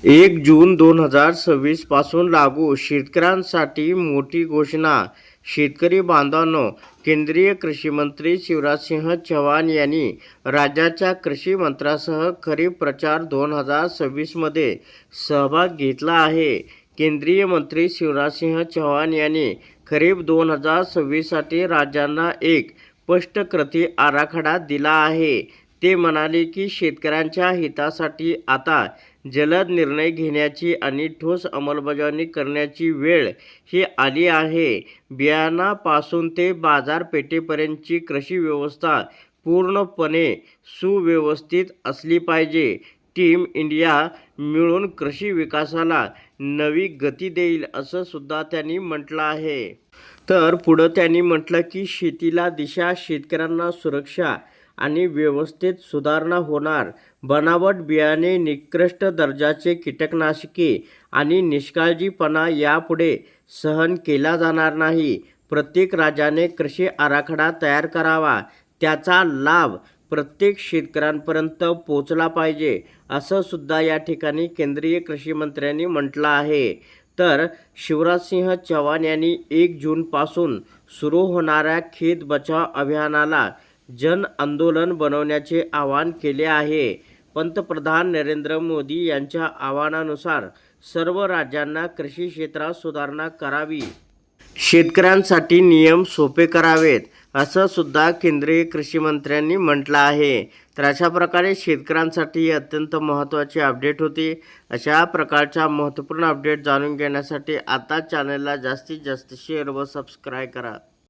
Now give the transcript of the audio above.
1 जून 2026 पासून लागू शेतकऱ्यांसाठी मोठी घोषणा. शेतकरी बांधवांनो, केंद्रीय कृषी मंत्री शिवराजसिंह चौहान यांनी राज्याच्या कृषी मंत्र्यांसह खरीप प्रचार 2026 मध्ये सहभाग घेतला आहे. केंद्रीय मंत्री शिवराजसिंह चौहान यांनी खरीप 2026 साठी राज्यांना एक स्पष्ट कृती आराखडा दिला आहे. ते म्हणाले की शेतकऱ्यांच्या हितासाठी आता जलद निर्णय घेण्याची आणि ठोस अंमलबजावणी करण्याची वेळ ही आली आहे. बियाणापासून ते बाजारपेठेपर्यंतची कृषी व्यवस्था पूर्णपणे सुव्यवस्थित असली पाहिजे. टीम इंडिया मिळून कृषी विकासाला नवी गती देईल असं सुद्धा त्यांनी म्हटलं आहे. तर पुढं त्यांनी म्हटलं की शेतीला दिशा, शेतकऱ्यांना सुरक्षा आणि व्यवस्थेत सुधारणा होणार. बनावट बियाणे, निकृष्ट दर्जाचे कीटकनाशके आणि निष्काळजीपणा यापुढे सहन केला जाणार नाही. प्रत्येक राज्याने कृषी आराखडा तयार करावा. त्याचा लाभ प्रत्येक शेतकऱ्यांपर्यंत पोहोचला पाहिजे असं सुद्धा या ठिकाणी केंद्रीय कृषी मंत्र्यांनी म्हटलं आहे. तर शिवराजसिंह चौहान यांनी 1 जून पासून सुरू होणाऱ्या खेत बचाव अभियानाला जन आंदोलन बनवण्याचे आवाहन केले आहे. पंतप्रधान नरेंद्र मोदी यांच्या आवाहनानुसार सर्व राज्यांना कृषी क्षेत्रात सुधारणा करावी, शेतकऱ्यांसाठी नियम सोपे करावेत असं सुद्धा केंद्रीय कृषी मंत्र्यांनी म्हटलं आहे. तर अशा प्रकारे शेतकऱ्यांसाठी अत्यंत महत्त्वाची अपडेट होती. अशा प्रकारच्या महत्त्वपूर्ण अपडेट जाणून घेण्यासाठी आता चॅनलला जास्तीत जास्त शेअर व सबस्क्राईब करा.